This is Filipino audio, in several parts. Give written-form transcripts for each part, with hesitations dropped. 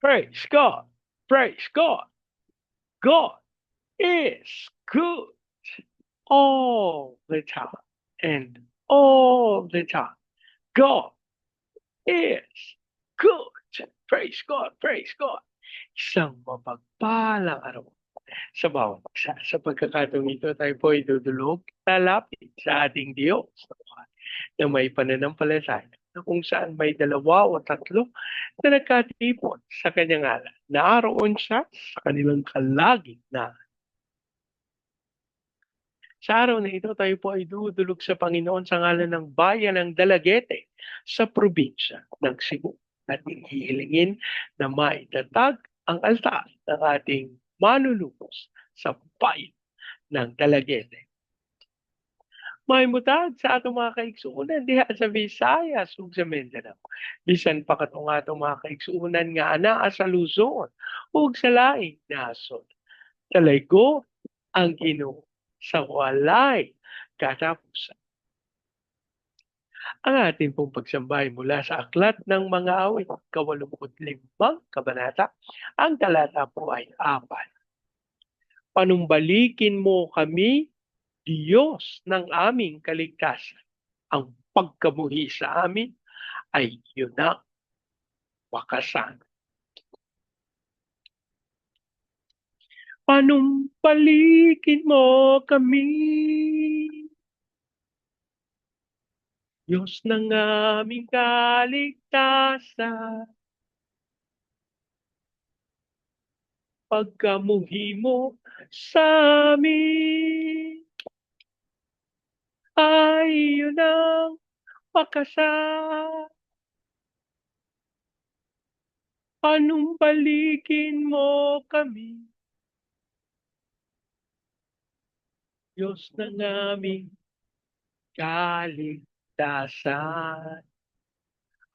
Praise God. Praise God. God is good all the time and all the time. God is good. Praise God. Praise God. Isang mapagpalang araw sa bawat isa. Sa pagkakataong ito, tayo po ay dudulog, lalapit sa ating Diyos na may pananampalataya na kung saan may dalawa o tatlo na nagkatipon sa kanyang ngalan. Naroon siya sa kanilang kalagitnaan. Sa araw na ito, tayo po ay dudulog sa Panginoon sa ngalan ng bayan ng Dalagete sa probinsya ng Cebu. At hihilingin na maitatag ang altar ng ating manunubos sa bayan ng Dalagete. May mutag sa atong mga kaigsuunan diha sa Visayas ug sa Mindanao. Bisan pa katong atong mga kaigsuunan nga anaa sa Luzon ug sa laing nasod. Talaygo ang Ginoo sa walay katapusan. Ang ating pong pagsambay mula sa Aklat ng Mga Awit, 85 kabanata, ang talata po ay 4. Panumbalikin mo kami, Diyos ng aming kaligtasan. Ang pagkabuhi sa amin ay yun ang wakasan. Panumbalikin mo kami, Diyos ng aming kaligtasan. Pagkamuhi mo sa amin ay yun ang wakasan. Panumbalikin mo kami, Diyos ng aming kaligtasan.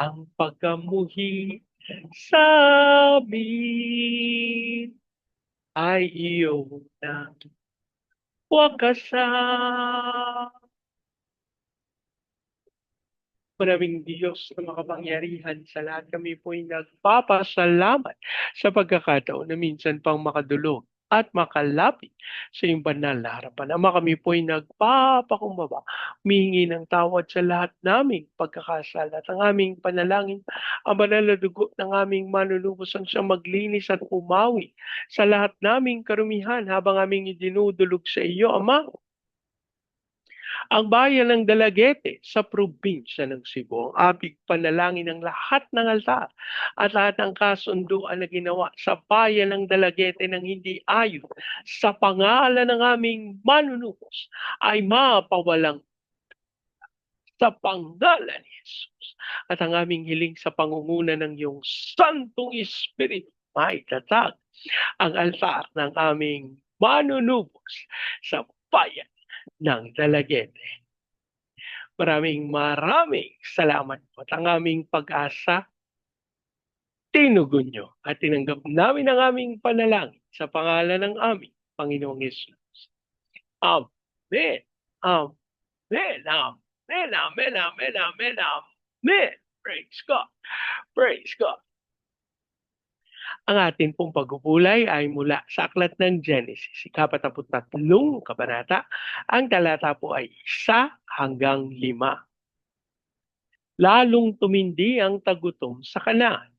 Ang pagkamuhi sa amin ay iyong na wakasan. Maraming Diyos na makapangyarihan sa lahat. Kami po'y nagpapasalamat sa pagkakataon na minsan pang makadulog at makalapit sa iyong banal na harapan. Ama, kami po'y nagpapakumbaba, humihingi ng tawad sa lahat naming pagkakasala at ang aming panalangin, ang banal na dugo ng aming manunubos ang siyang maglinis at umawi sa lahat naming karumihan habang aming idinudulog sa iyo, Ama. Ang bayan ng Dalagete sa probinsya ng Cebu, ang abig panalangin ng lahat ng altar at lahat ng kasunduan na ginawa sa bayan ng Dalagete ng hindi ayon sa pangalan ng aming manunubos ay mapawalang sa pangalan ni Jesus. At ang aming hiling sa pangunguna ng iyong Santong Espiritu, maitatag ang altar ng aming manunubos sa bayan ng Dalagete. Maraming salamat po at ang aming pag-asa, tinugon nyo at tinanggap namin ang aming panalangin sa pangalan ng aming Panginoong Yesus. Amen. Amen. Amen. Amen. Amen. Amen. Amen. Praise God. Praise God. Ang atin pong pagpupulay ay mula sa Aklat ng Genesis, 43 kabanata. Ang talata po ay 1 hanggang 5. Lalong tumindi ang tagutom sa Kanaan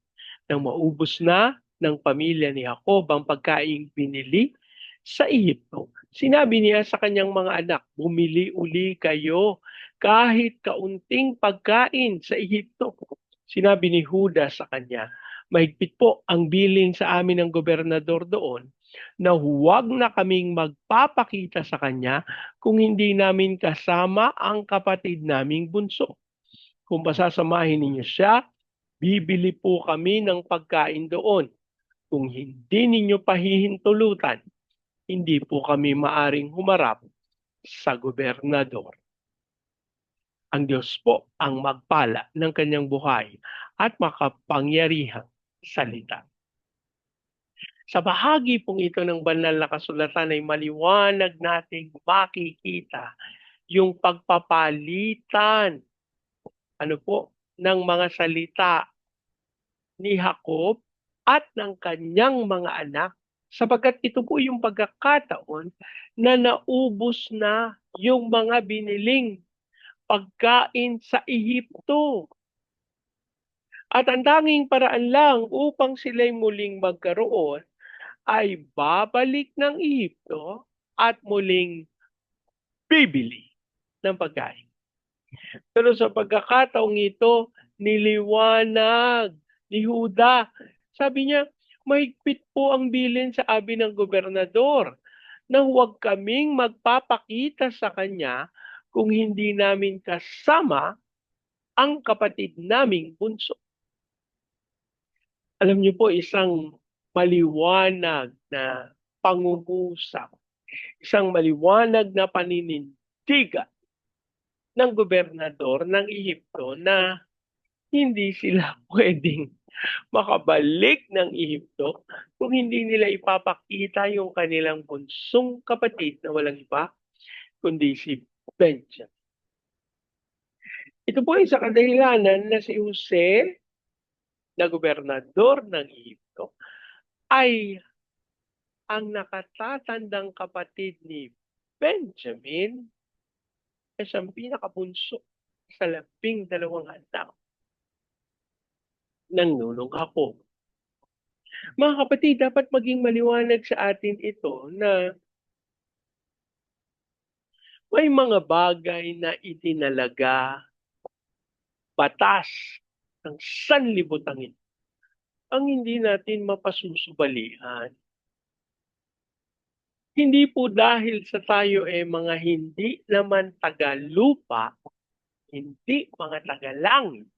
nang maubos na ng pamilya ni Jacob ang pagkaing binili sa Ehipto. Sinabi niya sa kanyang mga anak, bumili uli kayo kahit kaunting pagkain sa Ehipto. Sinabi ni Judas sa kanya, mahigpit po ang bilin sa amin ng gobernador doon na huwag na kaming magpapakita sa kanya kung hindi namin kasama ang kapatid naming bunso. Kung pasasamahin ninyo siya, bibili po kami ng pagkain doon. Kung hindi ninyo pahihintulutan, hindi po kami maaring humarap sa gobernador. Ang Diyos po ang magpala ng kanyang buhay at makapangyarihang salita. Sa bahagi pong ito ng banal na kasulatan ay maliwanag nating makikita yung pagpapalitan ng mga salita ni Jacob at ng kanyang mga anak, sapagkat ito po yung pagkakataon na naubos na yung mga biniling pagkain sa Ehipto. At ang tanging paraan lang upang sila'y muling magkaroon ay babalik ng Ehipto at muling bibili ng pagkain. Pero sa pagkakataong ito, niliwanag ni Huda. Sabi niya, mahigpit po ang bilin sa abi ng gobernador na huwag kaming magpapakita sa kanya kung hindi namin kasama ang kapatid naming bunso. Alam niyo po, isang maliwanag na pangungusap, isang maliwanag na paninindigan ng gobernador ng Ehipto na hindi sila pwedeng makabalik ng Ehipto kung hindi nila ipapakita yung kanilang bunsong kapatid na walang iba kundi si Benjamin. Ito po ay sa kadahilanan na si Jose na gobernador ng Ehipto ay ang nakatatandang kapatid ni Benjamin ay siyang pinakabunso sa 12 anak ng nunong Jacob. Mga kapatid, dapat maging maliwanag sa atin ito na may mga bagay na itinalaga batas ng sanlibutan ito ang hindi natin mapasusubalian. Hindi po dahil sa tayo mga hindi naman taga-lupa, hindi mga taga-langit,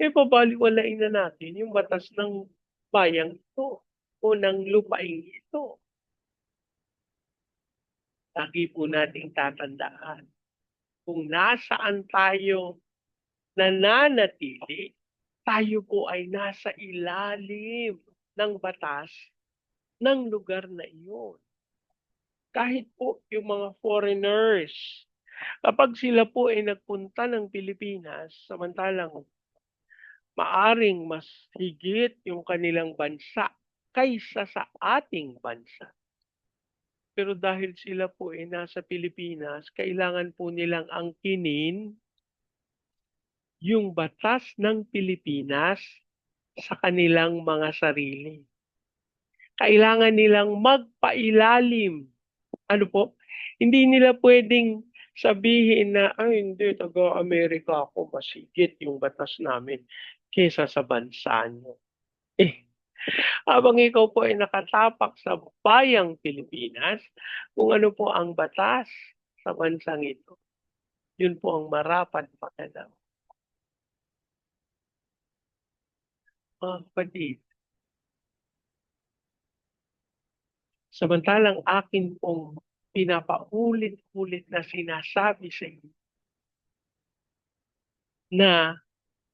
pabaliwalain na natin yung batas ng bayang ito o ng lupaing ito. Lagi po nating tatandaan kung nasaan tayo nananatili, tayo po ay nasa ilalim ng batas ng lugar na iyon. Kahit po yung mga foreigners, kapag sila po ay nagpunta ng Pilipinas, samantalang maaring mas higit yung kanilang bansa kaysa sa ating bansa. Pero dahil sila po ay nasa Pilipinas, kailangan po nilang angkinin yung batas ng Pilipinas sa kanilang mga sarili. Kailangan nilang magpailalim. Ano po? Hindi nila pwedeng sabihin na, ay hindi, taga-Amerika ako, masigit yung batas namin kesa sa bansa nyo. Habang ikaw po ay nakatapak sa bayang Pilipinas, kung ano po ang batas sa bansang ito, yun po ang marapat pakialam. Mga kapatid, samantalang akin pong pinapaulit-ulit na sinasabi sa inyo na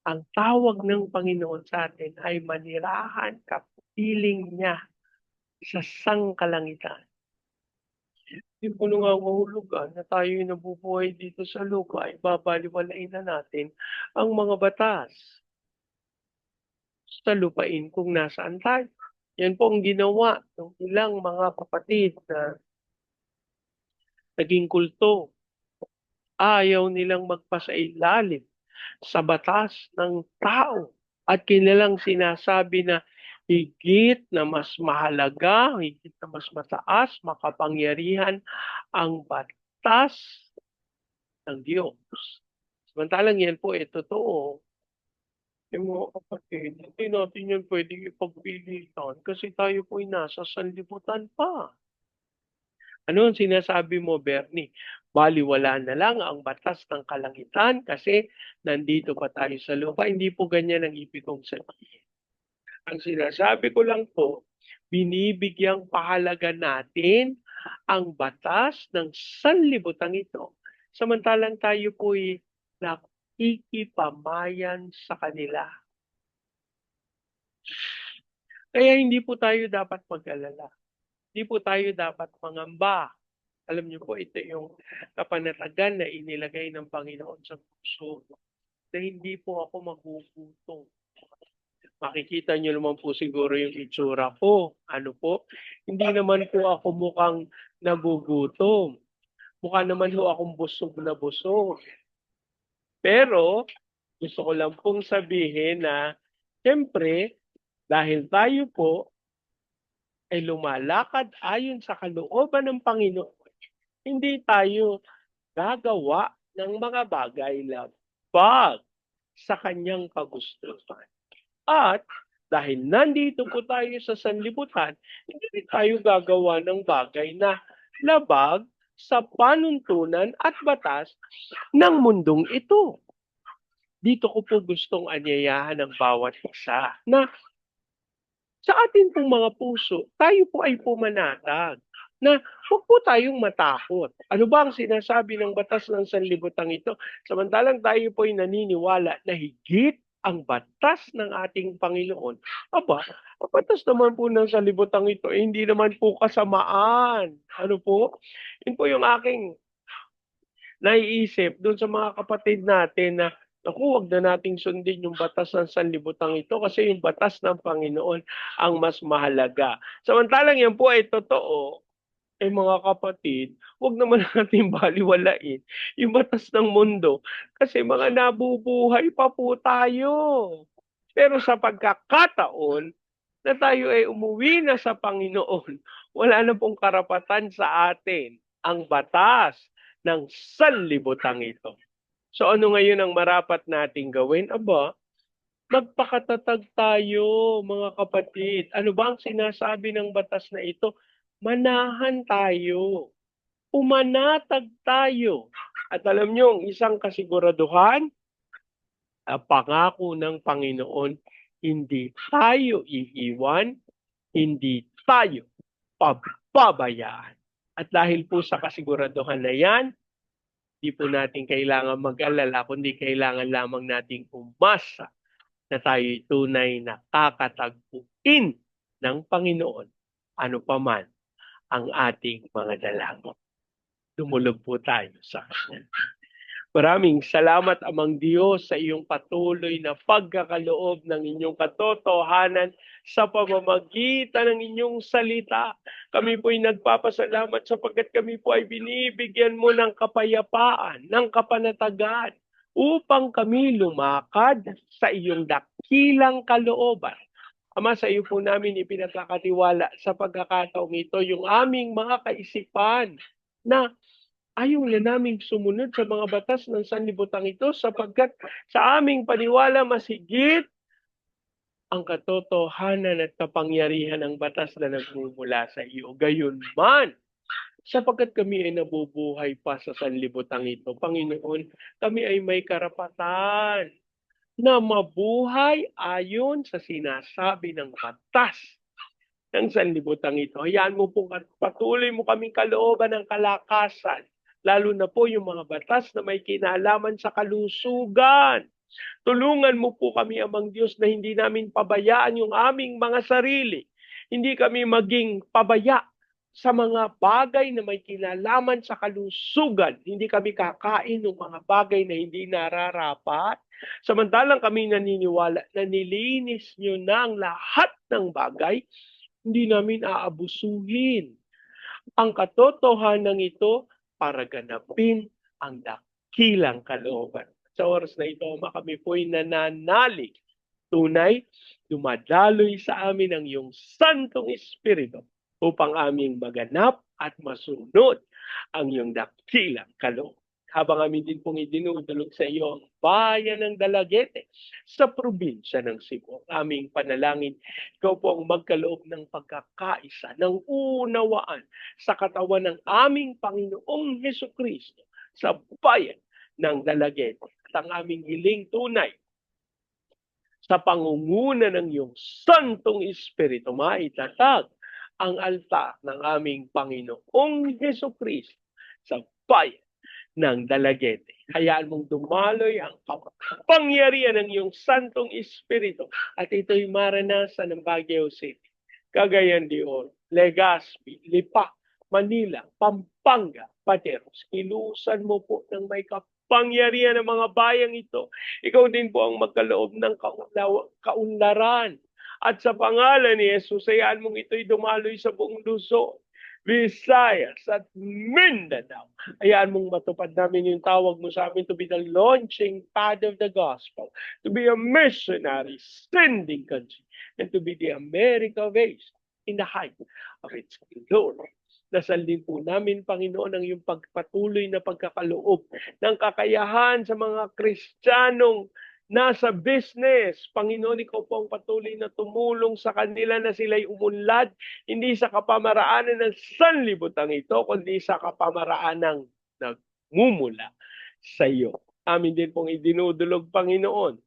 ang tawag ng Panginoon sa atin ay manirahan kapiling niya sa sangkalangitan. Hindi po nangangahulugan na tayo nabubuhay dito sa lupa ay babaliwalain na natin ang mga batas sa lupain kung nasaan tayo. Yan po ang ginawa ng ilang mga kapatid na naging kulto. Ayaw nilang magpasailalim sa batas ng tao at kanilang sinasabi na higit na mas mahalaga, higit na mas mataas, makapangyarihan ang batas ng Diyos. Samantalang yan po totoo. Yung mga kapatid, hindi natin yan pwedeng ipagpilitan kasi tayo po ay nasa sanlibutan pa. Ano ang sinasabi mo, Bernie? Baliwala na lang ang batas ng kalangitan kasi nandito pa tayo sa lupa. Hindi po ganyan ang ibig kong sabihin. Ang sinasabi ko lang po, binibigyang pahalaga natin ang batas ng sanlibutan ito. Samantalang tayo po'y nakikipamayan sa kanila. Kaya hindi po tayo dapat mag-alala. Hindi po tayo dapat mangamba. Alam niyo po, ito yung kapanatagan na inilagay ng Panginoon sa puso na hindi po ako magugutom. Makikita niyo naman po siguro yung itsura ko. Ano po? Hindi naman po ako mukhang nagugutom. Mukha naman ho akong busog na busog. Pero gusto ko lang pong sabihin na siyempre dahil tayo po ay lumalakad ayon sa kalooban ng Panginoon, hindi tayo gagawa ng mga bagay labag sa kanyang kagustuhan. At dahil nandito po tayo sa sanlibutan, hindi rin tayo gagawa ng bagay na labag sa panuntunan at batas ng mundong ito. Dito ko po gustong anyayahan ng bawat isa na sa ating pong mga puso, tayo po ay pumanatag na huwag po tayong matakot. Ano ba ang sinasabi ng batas ng sanlibutan ito? Samantalang tayo po ay naniniwala na higit ang batas ng ating Panginoon. Aba, ang batas naman po ng sanlibutan ito, eh, hindi naman po kasamaan. Ano po? Yun po yung aking naiisip doon sa mga kapatid natin na naku, wag na nating sundin yung batas ng sanlibutan ito kasi yung batas ng Panginoon ang mas mahalaga. Samantalang yan po ay totoo, eh mga kapatid, wag naman natin baliwalain yung batas ng mundo kasi mga nabubuhay pa po tayo. Pero sa pagkakataon na tayo ay umuwi na sa Panginoon, wala na pong karapatan sa atin ang batas ng sanlibutan ito. So ano ngayon ang marapat nating gawin? Aba, magpakatatag tayo mga kapatid. Ano ba ang sinasabi ng batas na ito? Manahan tayo. Umanatag tayo. At alam nyo, ang isang kasiguraduhan, pangako ng Panginoon, hindi tayo iiwan, hindi tayo pababayaan. At dahil po sa kasiguraduhan na yan, di po natin kailangan mag-alala, kundi kailangan lamang nating umasa na tayo'y tunay na kakatagpuin ng Panginoon, ano paman ang ating mga dalangin. Dumulog po tayo sa Kanya. Maraming salamat, Amang Diyos, sa iyong patuloy na pagkakaloob ng inyong katotohanan sa pamamagitan ng inyong salita. Kami po'y nagpapasalamat sapagkat kami po ay binibigyan mo ng kapayapaan, ng kapanatagan, upang kami lumakad sa iyong dakilang kalooban. Ama, sa iyo po namin ipinagkakatiwala sa pagkakataong ito yung aming mga kaisipan na ayaw na naming sumunod sa mga batas ng sanlibutan ito sapagkat sa aming paniwala mas higit ang katotohanan at kapangyarihan ng batas na nagmumula sa iyo. Gayunman, sapagkat kami ay nabubuhay pa sa sanlibutan ito, Panginoon, kami ay may karapatan na mabuhay ayon sa sinasabi ng batas ng sanlibutan ito. Hayaan mo po, patuloy mo kaming kalooban ng kalakasan, lalo na po yung mga batas na may kinalaman sa kalusugan. Tulungan mo po kami, Amang Diyos, na hindi namin pabayaan yung aming mga sarili. Hindi kami maging pabaya sa mga bagay na may kinalaman sa kalusugan. Hindi kami kakain ng mga bagay na hindi nararapat. Samantalang kami naniniwala na nilinis nyo na ang lahat ng bagay, hindi namin aabusuhin ang katotohanan ito para ganapin ang dakilang kalooban. Sa oras na ito, kami po'y nananalig. Tunay, dumadaloy sa amin ang iyong Santong Espiritu upang aming maganap at masunod ang iyong dakilang kalooban. Habang kami din pong idinudulog sa iyo ang bayan ng Dalagete sa probinsya ng Cebu. Aming panalangin, ikaw po ang magkaloob ng pagkakaisa, ng unawaan sa katawan ng aming Panginoong Hesukristo sa bayan ng Dalagete. At ang aming hiling tunay sa pangunguna ng iyong Santong Espiritu, maitatag ang altar ng aming Panginoong Hesukristo sa bayan ng Dalagete. Hayaan mong dumaloy ang kapangyarihan ng iyong Santong Espiritu at ito'y maranasan ng Baguio City, Cagayan de Oro, Legazpi, Lipa, Manila, Pampanga, Pateros. Kilusan mo po ng may kapangyarihan ng mga bayang ito. Ikaw din po ang magkaloob ng kaunlaran. At sa pangalan ni Jesus, hayaan mong ito'y dumaloy sa buong Luzon, Visayas at Mindanao. Hayaan mong matupad namin yung tawag mo sa amin to be the launching pad of the gospel, to be a missionary, sending country, and to be the America of Asia in the height of its glory. Dasal din po namin, Panginoon, ang iyong pagpatuloy na pagkakaloob ng kakayahan sa mga Kristiyanong nasa business. Panginoon, ikaw po ang patuloy na tumulong sa kanila na sila'y umunlad, hindi sa kapamaraanan ng sanlibutan ito, kundi sa kapamaraanan ng nagmumula sa iyo. Amin din pong idinudulog, Panginoon,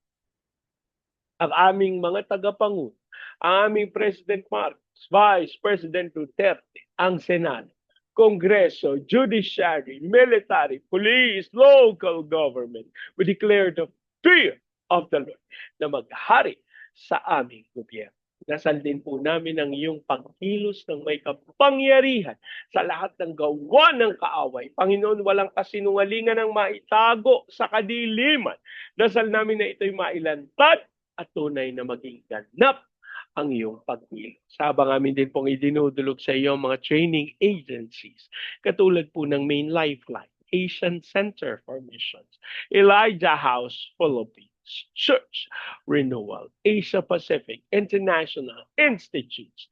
ang aming mga tagapangulo, ang aming President Marcos, Vice President Duterte, ang Senado, Kongreso, Judiciary, Military, Police, Local Government. We declare the fear of the Lord na maghari sa aming gobyerno. Dasal din po namin ang iyong pagkilos ng may kapangyarihan sa lahat ng gawa ng kaaway. Panginoon, walang kasinungalingan ang maitago sa kadiliman. Dasal namin na ito'y mailantad at tunay na maging ganap ang iyong pagkilos. Habang amin din pong idinudulog sa iyo mga training agencies, katulad po ng Main Lifeline, Asian Center for Missions, Elijah House Philippines, Church Renewal, Asia Pacific, International Institutes.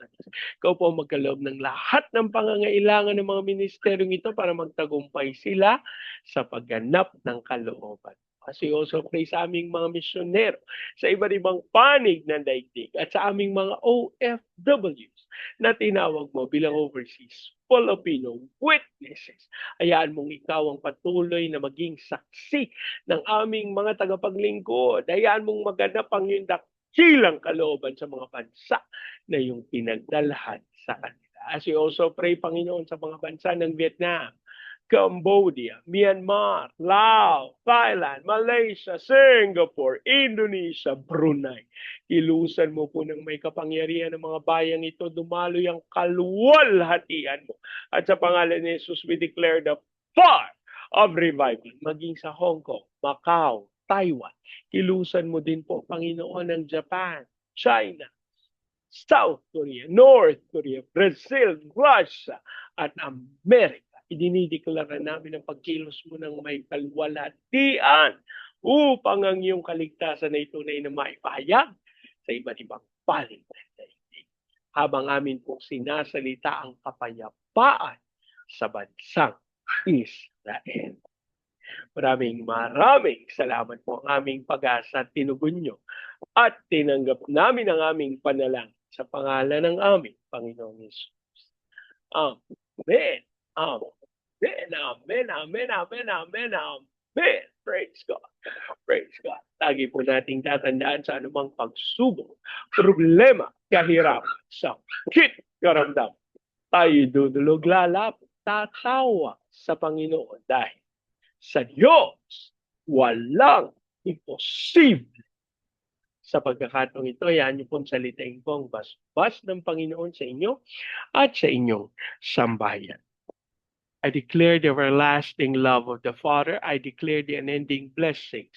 Ikaw po magkaloob ng lahat ng pangangailangan ng mga ministeryong ito para magtagumpay sila sa pagganap ng kalooban. As we also pray sa aming mga misyonero sa iba't ibang panig ng daigdig at sa aming mga OFWs na tinawag mo bilang overseas Filipino witnesses. Hayaan mong ikaw ang patuloy na maging saksi ng aming mga tagapaglingkod. Hayaan mong maganap ang iyong dakilang kalooban sa mga bansa na iyong pinagdalhan sa kanila. As we also pray, Panginoon, sa mga bansa ng Vietnam, Cambodia, Myanmar, Laos, Thailand, Malaysia, Singapore, Indonesia, Brunei. Ilusan mo po ng may kapangyarihan ng mga bayang ito, dumaloy ang kaluwalhatian mo. At sa pangalan ni Jesus, we declare the fire of revival. Maging sa Hong Kong, Macau, Taiwan. Ilusan mo din po, Panginoon, ng Japan, China, South Korea, North Korea, Brazil, Russia, at America. Idinideklara namin ang pagkilos mo ng may kalwalhatian upang ang iyong kaligtasan ay tunay na maipahayag sa iba't ibang panig ng daigdig. Habang amin pong sinasalita ang kapayapaan sa bansang Israel. Maraming salamat po ang aming pag-asa at tinugon nyo at tinanggap namin ang aming panalangin sa pangalan ng aming Panginoong Yesus. Amen. Amen, amen, amen, amen, amen, amen. Praise God. Praise God. Lagi po nating tatandaan sa anumang pagsubok, problema, kahirapan, sakit, karamdaman. Tayo dudulog lalapit, tatawa sa Panginoon dahil sa Diyos walang imposible. Sa pagkakataong ito, yan niyo pong salitain ko ang basbas ng Panginoon sa inyo at sa inyong sambahayan. I declare the everlasting love of the Father. I declare the unending blessings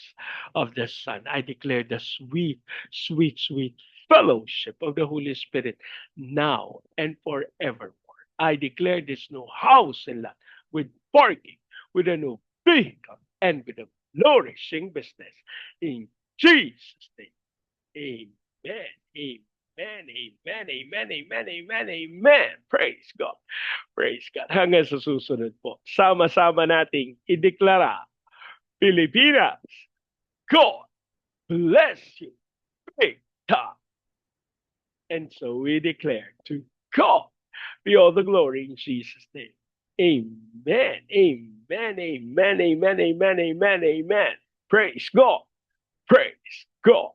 of the Son. I declare the sweet, sweet, sweet fellowship of the Holy Spirit now and forevermore. I declare this new house and lot with parking, with a new vehicle, and with a flourishing business. In Jesus' name, amen, amen. Amen, amen, amen, amen, amen, amen. Praise God. Praise God. Hanggang sa susunod po, sama-sama nating ideklara, Pilipinas, God bless you big time. And so we declare to God be all the glory in Jesus' name. Amen, amen, amen, amen, amen, amen, amen. Praise God. Praise God.